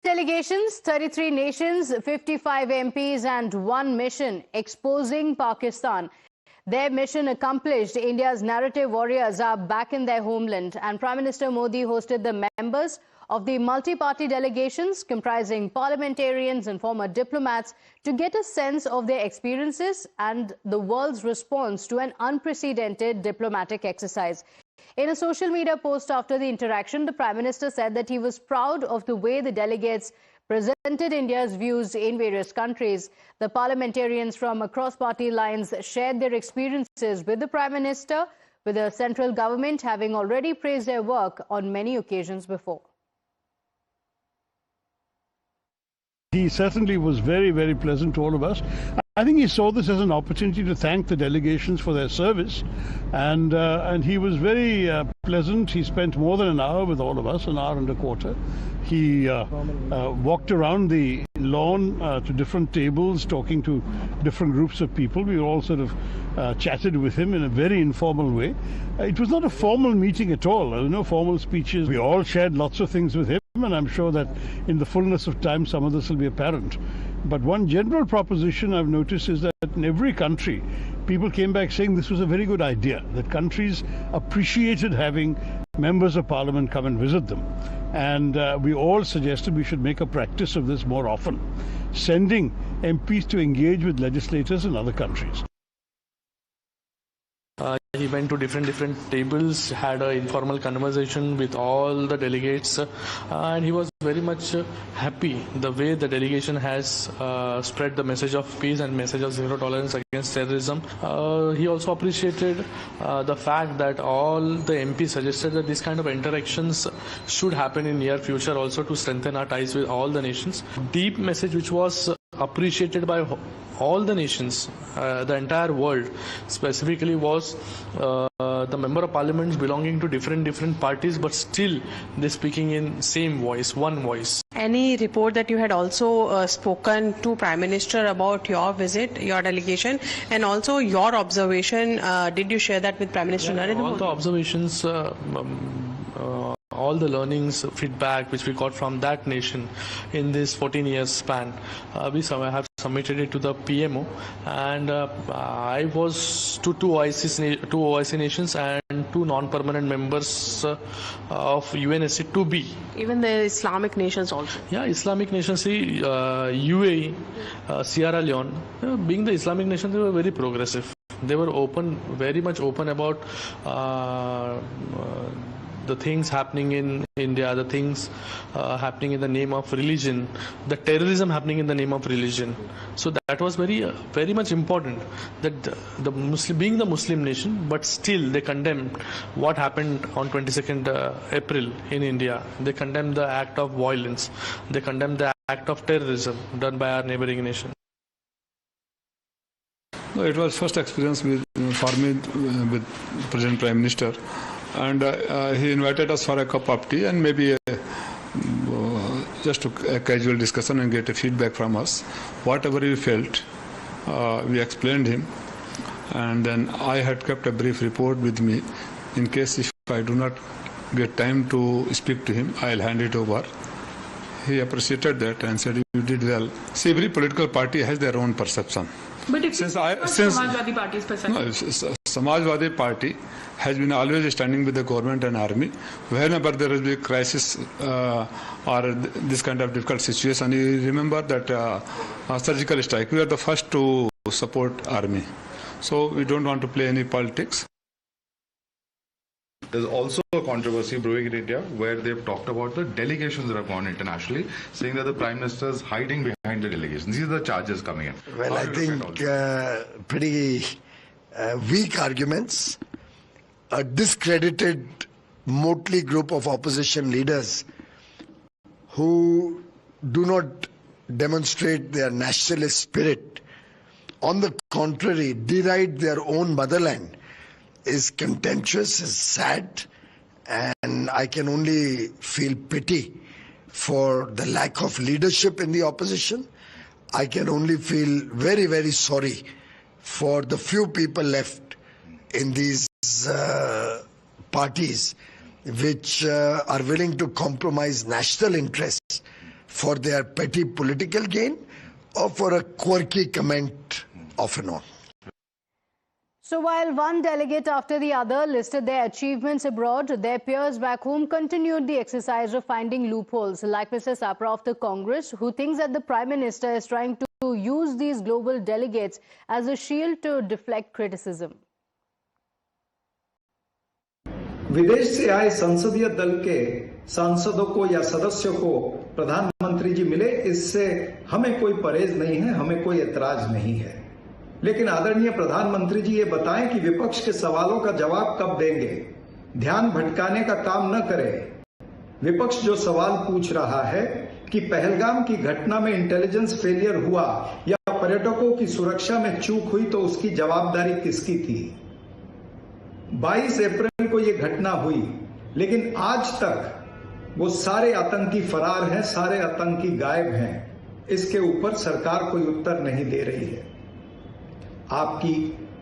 Delegations, 33 nations, 55 MPs and one mission exposing Pakistan. Their mission accomplished, India's narrative warriors are back in their homeland, and Prime Minister Modi hosted the members of the multi-party delegations comprising parliamentarians and former diplomats to get a sense of their experiences and the world's response to an unprecedented diplomatic exercise. In a social media post after the interaction, the Prime Minister said that he was proud of the way the delegates presented India's views in various countries. The parliamentarians from across party lines shared their experiences with the Prime Minister, with the central government having already praised their work on many occasions before. He certainly was very, very pleasant to all of us. I think he saw this as an opportunity to thank the delegations for their service, and he was very pleasant. He spent more than an hour with all of us, an hour and a quarter. He walked around the lawn to different tables, talking to different groups of people. We all sort of chatted with him in a very informal way. It was not a formal meeting at all. There were no formal speeches. We all shared lots of things with him, and I'm sure that in the fullness of time some of this will be apparent. But one general proposition I've noticed is that in every country, people came back saying this was a very good idea, that countries appreciated having members of parliament come and visit them. And we all suggested we should make a practice of this more often, sending MPs to engage with legislators in other countries. He went to different tables, had an informal conversation with all the delegates, and he was very much happy the way the delegation has spread the message of peace and message of zero tolerance against terrorism. He also appreciated the fact that all the MPs suggested that this kind of interactions should happen in near future also to strengthen our ties with all the nations. Deep message which was appreciated by all the nations, the entire world, specifically was the member of parliaments belonging to different parties, but still they speaking in same voice, one voice. Any report that you had also spoken to Prime Minister about your visit, your delegation, and also your observation, did you share that with Prime Minister Narendra Modi? All the observations, all the learnings, feedback which we got from that nation in this 14 years span, we have submitted it to the PMO, and I was to two OIC nations and two non-permanent members of UNSC 2B. Even the Islamic nations also? Yeah, Islamic nations, UAE, Sierra Leone, being the Islamic nations, they were very progressive. They were open, very much open about the things happening in India, the things happening in the name of religion, the terrorism happening in the name of religion. So that was very much important, that being the Muslim nation, but still they condemned what happened on 22nd April in India. They condemned the act of violence. They condemned the act of terrorism done by our neighboring nation. No, it was first experience for me with President Prime Minister. And he invited us for a cup of tea and maybe just a casual discussion and get a feedback from us. Whatever we felt, we explained him, and then I had kept a brief report with me. In case if I do not get time to speak to him, I'll hand it over. He appreciated that and said, "You did well." See, every political party has their own perception. But if Samajwadi Party's perception? No, Samajwadi Party has been always standing with the government and army. Whenever there is a crisis or this kind of difficult situation, you remember that surgical strike, we are the first to support army. So we don't want to play any politics. There's also a controversy brewing in India where they've talked about the delegations that have gone internationally, saying that the Prime Minister is hiding behind the delegations. These are the charges coming in. Well, I think pretty weak arguments. A discredited motley group of opposition leaders who do not demonstrate their nationalist spirit. On the contrary, deride their own motherland is contemptuous, is sad, and I can only feel pity for the lack of leadership in the opposition. I can only feel very, very sorry for the few people left in these parties which are willing to compromise national interests for their petty political gain or for a quirky comment off and on. So while one delegate after the other listed their achievements abroad, their peers back home continued the exercise of finding loopholes, like Mr. Sapra of the Congress, who thinks that the Prime Minister is trying to use these global delegates as a shield to deflect criticism. विदेश से आए संसदीय दल के सांसदों को या सदस्यों को प्रधानमंत्री जी मिले, इससे हमें कोई परहेज नहीं है, हमें कोई एतराज नहीं है। लेकिन आदरणीय प्रधानमंत्री जी ये बताएं कि विपक्ष के सवालों का जवाब कब देंगे, ध्यान भटकाने का काम न करें। विपक्ष जो सवाल पूछ रहा है कि पहलगाम की घटना में इंटेलिजेंस फेलियर हुआ या पर्यटकों की सुरक्षा में चूक हुई तो उसकी जवाबदारी किसकी थी? 22 अप्रैल को ये घटना हुई, लेकिन आज तक वो सारे आतंकी फरार हैं, सारे आतंकी गायब हैं। इसके ऊपर सरकार कोई उत्तर नहीं दे रही है। आपकी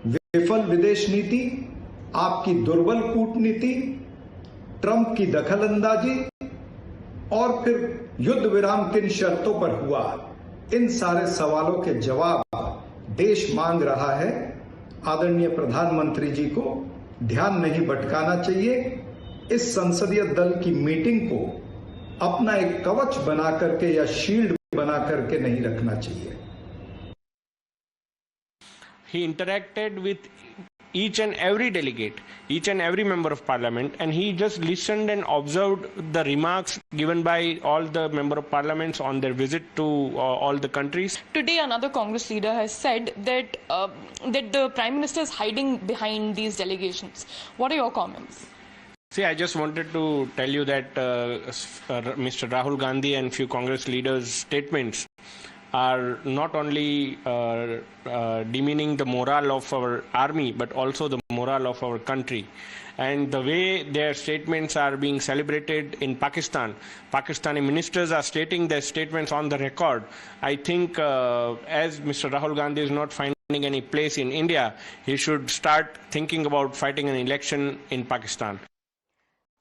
विफल विदेश नीति, आपकी दुर्बल कूटनीति, ट्रंप की दखलंदाजी और फिर युद्ध विराम किन शर्तों पर हुआ, इन सारे सवालों के जवाब देश मांग रहा है। आदरणीय प्रधानमंत्री जी को ध्यान नहीं भटकाना चाहिए। इस संसदीय दल की मीटिंग को अपना एक कवच बना करके या शील्ड बना करके नहीं रखना चाहिए। He interacted with each and every delegate, each and every member of parliament, and he just listened and observed the remarks given by all the member of parliaments on their visit to all the countries. Today, another Congress leader has said that that the Prime Minister is hiding behind these delegations. What are your comments? See, I just wanted to tell you that Mr. Rahul Gandhi and few Congress leaders' statements are not only demeaning the morale of our army, but also the morale of our country. And the way their statements are being celebrated in Pakistan, Pakistani ministers are stating their statements on the record. I think as Mr. Rahul Gandhi is not finding any place in India, he should start thinking about fighting an election in Pakistan.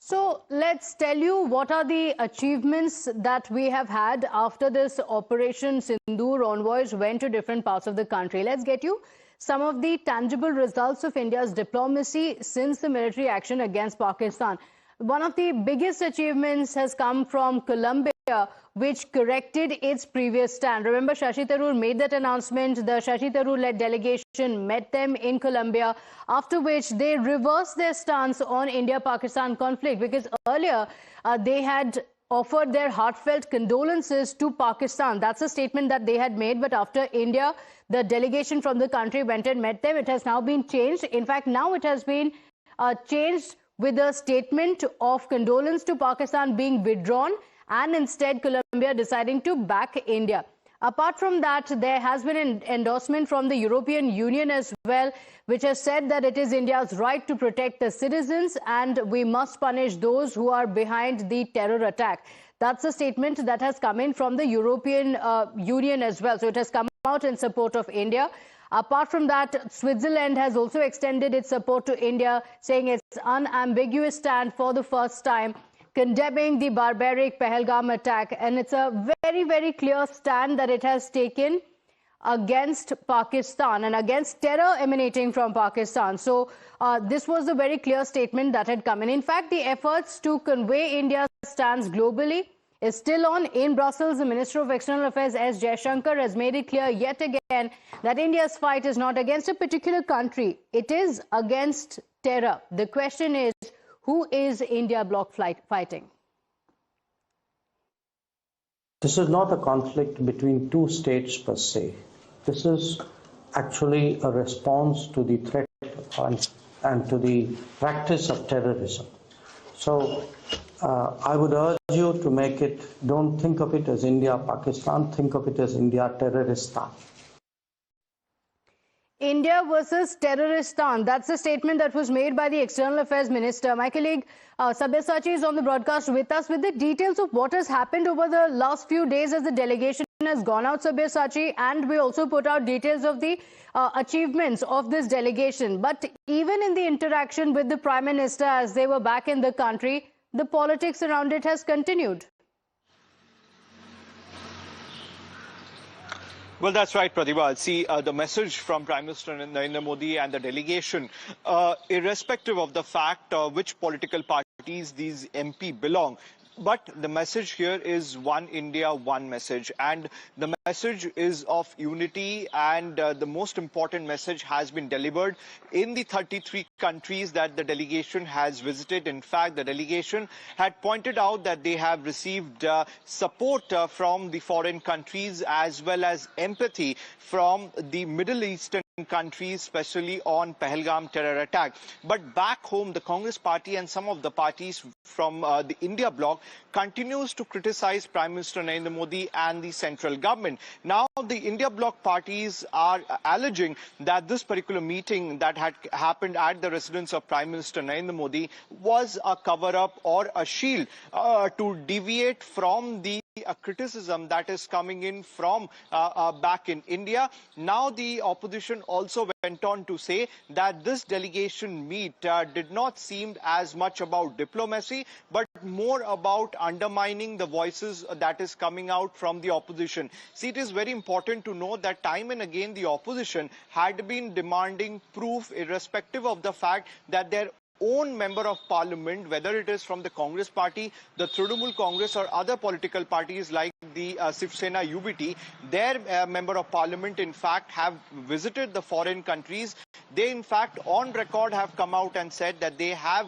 So let's tell you what are the achievements that we have had after this Operation Sindoor. Envoys went to different parts of the country. Let's get you some of the tangible results of India's diplomacy since the military action against Pakistan. One of the biggest achievements has come from Colombia, which corrected its previous stand. Remember, Shashi Tharoor made that announcement. The Shashi Tharoor-led delegation met them in Colombia, after which they reversed their stance on India-Pakistan conflict, because earlier they had offered their heartfelt condolences to Pakistan. That's a statement that they had made. But after India, the delegation from the country went and met them, it has now been changed. In fact, now it has been changed with a statement of condolence to Pakistan being withdrawn, and instead Colombia deciding to back India. Apart from that, there has been an endorsement from the European Union as well, which has said that it is India's right to protect the citizens and we must punish those who are behind the terror attack. That's a statement that has come in from the European Union as well. So it has come out in support of India. Apart from that, Switzerland has also extended its support to India, saying its unambiguous stand for the first time, condemning the barbaric Pahalgam attack. And it's a very, very clear stand that it has taken against Pakistan and against terror emanating from Pakistan. So this was a very clear statement that had come in. In fact, the efforts to convey India's stance globally is still on. In Brussels, the Minister of External Affairs S. Jaishankar has made it clear yet again that India's fight is not against a particular country. It is against terror. The question is, who is India bloc fighting? This is not a conflict between two states per se. This is actually a response to the threat and to the practice of terrorism. So I would urge you to make it, don't think of it as India-Pakistan, think of it as India-Terroristan. India versus Terroristan. That's a statement that was made by the External Affairs Minister. My colleague Sabyasachi is on the broadcast with us with the details of what has happened over the last few days as the delegation has gone out, Sabyasachi, and we also put out details of the achievements of this delegation. But even in the interaction with the Prime Minister as they were back in the country, the politics around it has continued. Well, that's right, Pratibha. See, the message from Prime Minister Narendra Modi and the delegation, irrespective of the fact which political parties these MP belong, but the message here is one India, one message. And the message is of unity, and the most important message has been delivered in the 33 countries that the delegation has visited. In fact, the delegation had pointed out that they have received support from the foreign countries as well as empathy from the Middle Eastern countries, especially on Pahalgam terror attack. But back home, the Congress party and some of the parties from the India bloc continues to criticize Prime Minister Narendra Modi and the central government. Now, the India bloc parties are alleging that this particular meeting that had happened at the residence of Prime Minister Narendra Modi was a cover-up or a shield to deviate from the criticism that is coming in from back in India. Now the opposition also went on to say that this delegation meet did not seem as much about diplomacy, but more about undermining the voices that is coming out from the opposition. See, it is very important to know that time and again the opposition had been demanding proof, irrespective of the fact that their own member of parliament, whether it is from the Congress party, the Trinamool Congress or other political parties like the Shiv Sena UBT, their member of parliament in fact have visited the foreign countries. They in fact on record have come out and said that they have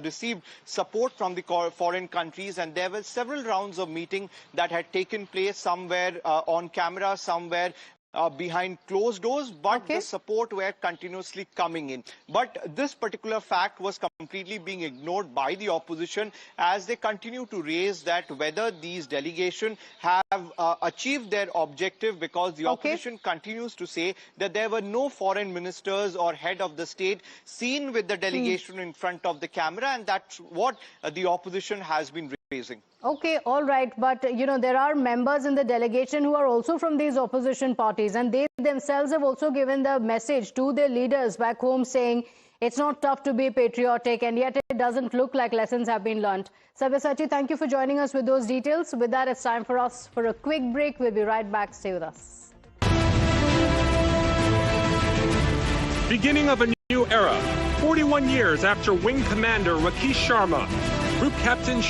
received support from the foreign countries, and there were several rounds of meeting that had taken place, somewhere on camera, somewhere behind closed doors, but the support were continuously coming in. But this particular fact was completely being ignored by the opposition as they continue to raise that whether these delegations have achieved their objective, because the opposition continues to say that there were no foreign ministers or head of the state seen with the delegation in front of the camera, and that's what the opposition has been raising. Okay, all right. But, you know, there are members in the delegation who are also from these opposition parties, and they themselves have also given the message to their leaders back home saying it's not tough to be patriotic, and yet it doesn't look like lessons have been learnt. Sabyasachi, thank you for joining us with those details. With that, it's time for us for a quick break. We'll be right back. Stay with us. Beginning of a new era. 41 years after Wing Commander Rakesh Sharma, Group Captain